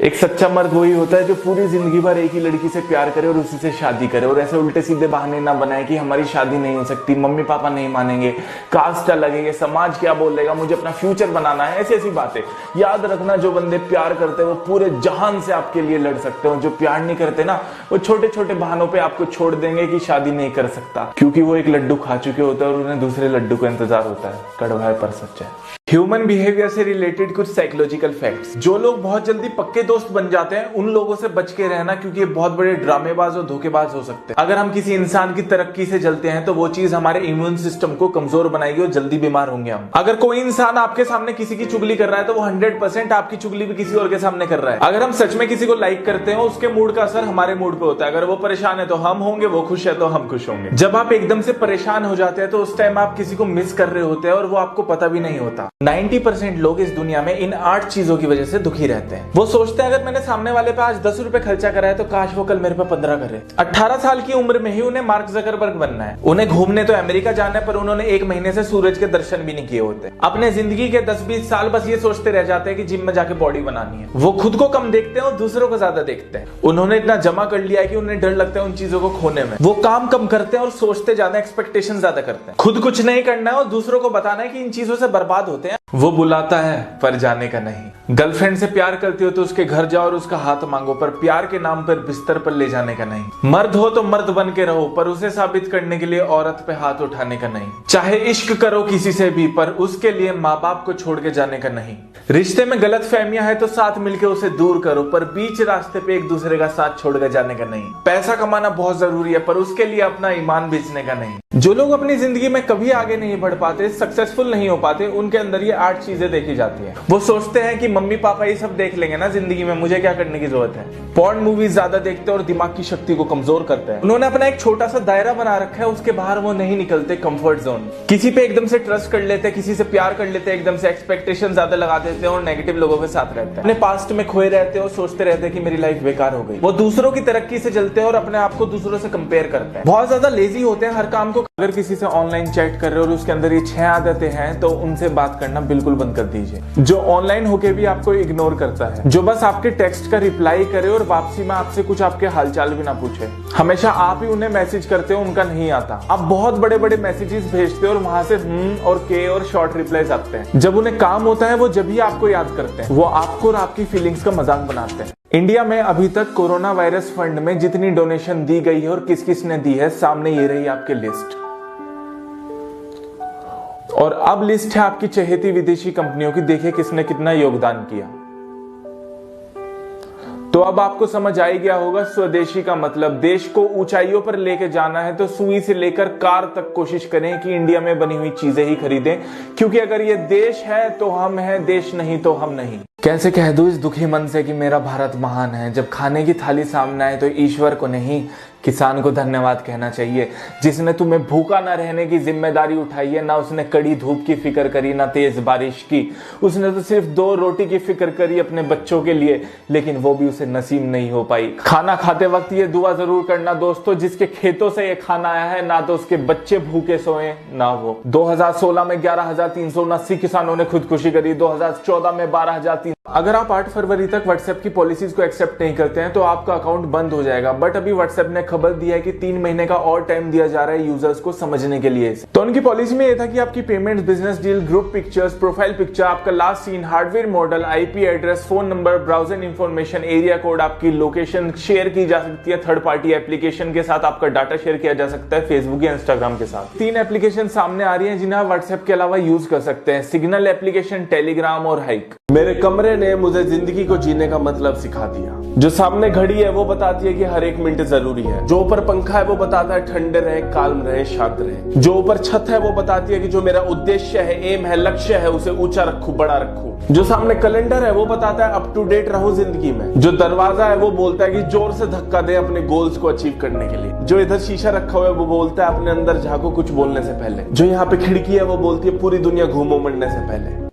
एक सच्चा मर्द वही होता है जो पूरी जिंदगी भर एक ही लड़की से प्यार करे और उसी से शादी करे और ऐसे उल्टे सीधे बहाने ना बनाए कि हमारी शादी नहीं हो सकती, मम्मी पापा नहीं मानेंगे, कास्ट लगेंगे, समाज क्या बोलेगा, मुझे अपना फ्यूचर बनाना है, ऐसी ऐसी बातें। याद रखना, जो बंदे प्यार करते हैं वो पूरे जहान से आपके लिए लड़ सकते हो, जो प्यार नहीं करते ना वो छोटे छोटे बहानों पे आपको छोड़ देंगे कि शादी नहीं कर सकता, क्योंकि वो एक लड्डू खा चुके होते हैं और उन्हें दूसरे लड्डू का इंतजार होता है। कड़वा है पर सच है। ह्यूमन बिहेवियर से रिलेटेड कुछ साइकोलॉजिकल फैक्ट्स। जो लोग बहुत जल्दी पक्के दोस्त बन जाते हैं उन लोगों से बच के रहना, क्योंकि ये बहुत बड़े ड्रामेबाज और धोखेबाज हो सकते हैं। अगर हम किसी इंसान की तरक्की से जलते हैं तो वो चीज हमारे इम्यून सिस्टम को कमजोर बनाएगी और जल्दी बीमार होंगे हम। अगर कोई इंसान आपके सामने किसी की चुगली कर रहा है तो वो 100% आपकी चुगली भी किसी और के सामने कर रहा है। अगर हम सच में किसी को लाइक करते हैं उसके मूड का असर हमारे मूड पे होता है। अगर वो परेशान है तो हम होंगे, वो खुश है तो हम खुश होंगे। जब आप एकदम से परेशान हो जाते हैं तो उस टाइम आप किसी को मिस कर रहे होते हैं और वो आपको पता भी नहीं होता। 90% लोग इस दुनिया में इन 8 चीजों की वजह से दुखी रहते हैं। वो सोचते हैं अगर मैंने सामने वाले पे आज 10 रुपए खर्चा करा है तो काश वो कल मेरे पे 15 करे। 18 साल की उम्र में ही उन्हें मार्क जकरबर्ग बनना है। उन्हें घूमने तो अमेरिका जाना है पर उन्होंने 1 महीने से सूरज के दर्शन भी नहीं किए होते। अपने जिंदगी के 10-20 साल बस ये सोचते रह जाते हैं कि जिम में जाके बॉडी बनानी है। वो खुद को कम देखते हैं और दूसरों को ज्यादा देखते हैं। उन्होंने इतना जमा कर लिया है कि उन्हें डर लगता है उन चीजों को खोने में। वो काम कम करते हैं और सोचते ज्यादा, एक्सपेक्टेशन ज्यादा करते हैं। खुद कुछ नहीं करना है और दूसरों को बताना है कि इन चीजों से बर्बाद होते हैं। वो बुलाता है पर जाने का नहीं। गर्लफ्रेंड से प्यार करती हो तो उसके घर जाओ और उसका हाथ मांगो, पर प्यार के नाम पर बिस्तर पर ले जाने का नहीं। मर्द हो तो मर्द बन के रहो, पर उसे साबित करने के लिए औरत पे हाथ उठाने का नहीं। चाहे इश्क करो किसी से भी, पर उसके लिए माँ बाप को छोड़ के जाने का नहीं। रिश्ते में गलत फहमियां है तो साथ मिलकर उसे दूर करो, पर बीच रास्ते पे एक दूसरे का साथ छोड़ के जाने का नहीं। पैसा कमाना बहुत जरूरी है पर उसके लिए अपना ईमान बेचने का नहीं। जो लोग अपनी जिंदगी में कभी आगे नहीं बढ़ पाते, सक्सेसफुल नहीं हो पाते, उनके अंदर ये 8 चीजें देखी जाती है। वो सोचते हैं कि मम्मी पापा ये सब देख लेंगे ना जिंदगी में, मुझे क्या करने की जरूरत है। पॉर्न मूवीज ज्यादा देखते हैं और दिमाग की शक्ति को कमजोर करते हैं। उन्होंने अपना एक छोटा सा दायरा बना रखा है, उसके बाहर वो नहीं निकलते। Comfort zone. किसी पे एकदम से ट्रस्ट कर लेते हैं, किसी से प्यार कर लेते हैं, एकदम से एक्सपेक्टेशन ज्यादा लगा देते हैं और नेगेटिव लोगों के साथ रहते हैं। अपने पास्ट में खोए रहते हैं और सोचते रहते हैं कि मेरी लाइफ बेकार हो गई। वो दूसरों की तरक्की से जलते हैं और अपने आप को दूसरों से कंपेयर करते हैं। बहुत ज्यादा लेजी होते हैं हर काम को। अगर किसी से ऑनलाइन चैट कर रहे हो और उसके अंदर ये 6 आदतें हैं तो उनसे बात करना बिल्कुल बंद कर दीजिए। जो ऑनलाइन होके भी आपको इग्नोर करता है, जो बस आपके टेक्स्ट का रिप्लाई करे और वापसी में आपसे कुछ आपके हालचाल भी ना पूछे। हमेशा आप ही उन्हें मैसेज करते हो, उनका नहीं आता। आप बहुत बड़े बड़े मैसेजेस भेजते हो और वहां से और के और शॉर्ट रिप्लाईज आते हैं। जब उन्हें काम होता है वो जब ही आपको याद करते हैं। वो आपको और आपकी फीलिंग्स का मजाक बनाते हैं। इंडिया में अभी तक कोरोना वायरस फंड में जितनी डोनेशन दी गई है और किस किस ने दी है, सामने ये रही आपकी लिस्ट। और अब लिस्ट है आपकी चहेती विदेशी कंपनियों की। देखिए किसने कितना योगदान किया। तो अब आपको समझ आ ही गया होगा स्वदेशी का मतलब। देश को ऊंचाइयों पर लेके जाना है तो सुई से लेकर कार तक कोशिश करें कि इंडिया में बनी हुई चीजें ही खरीदें, क्योंकि अगर ये देश है तो हम हैं, देश नहीं तो हम नहीं। कैसे कह दूं इस दुखी मन से कि मेरा भारत महान है, जब खाने की थाली सामने आए तो ईश्वर को नहीं किसान को धन्यवाद कहना चाहिए, जिसने तुम्हें भूखा ना रहने की जिम्मेदारी उठाई है। ना उसने कड़ी धूप की फिक्र करी, ना तेज बारिश की। उसने तो सिर्फ 2 रोटी की फिक्र करी अपने बच्चों के लिए, लेकिन वो भी उसे नसीब नहीं हो पाई। खाना खाते वक्त ये दुआ जरूर करना दोस्तों, जिसके खेतों से ये खाना आया है ना तो उसके बच्चे भूखे सोए ना वो। 2016 में 11,379 किसानों ने खुदकुशी करी, 2014 में 12,300। अगर आप 8 फरवरी तक व्हाट्सएप की पॉलिसीज को एक्सेप्ट नहीं करते हैं तो आपका अकाउंट बंद हो जाएगा। बट अभी व्हाट्सएप ने खबर दी है कि 3 महीने का और टाइम दिया जा रहा है यूजर्स को समझने के लिए। तो उनकी पॉलिसी में यह था कि आपकी payment, business deal, group pictures, profile picture, आपका last seen, hardware model, IP address, phone number, browser information, area code, आपकी लोकेशन शेयर की जा सकती है थर्ड पार्टी एप्लीकेशन के साथ। आपका डाटा शेयर किया जा सकता है फेसबुक या इंस्टाग्राम के साथ। 3 एप्लीकेशन सामने आ रही है जिन्हें आप व्हाट्सएप के अलावा यूज कर सकते हैं। सिग्नल एप्लीकेशन, टेलीग्राम और हाइक। मेरे कमरे ने मुझे जिंदगी को जीने का मतलब सिखा दिया। जो सामने घड़ी है वो बताती है कि हर एक मिनट जरूरी है। जो ऊपर पंखा है वो बताता है ठंडे रहे, काल्म रहे, शांत रहे। जो ऊपर छत है वो बताती है कि जो मेरा उद्देश्य है, एम है, लक्ष्य है, उसे ऊंचा रखूं, बड़ा रखूं। जो सामने कैलेंडर है वो बताता है अप टू डेट रहूं जिंदगी में। जो दरवाजा है वो बोलता है कि जोर से धक्का दे अपने गोल्स को अचीव करने के लिए। जो इधर शीशा रखा हुआ है वो बोलता है अपने अंदर झांको कुछ बोलने से पहले। जो यहाँ पे खिड़की है वो बोलती है पूरी दुनिया घूमो मरने से पहले।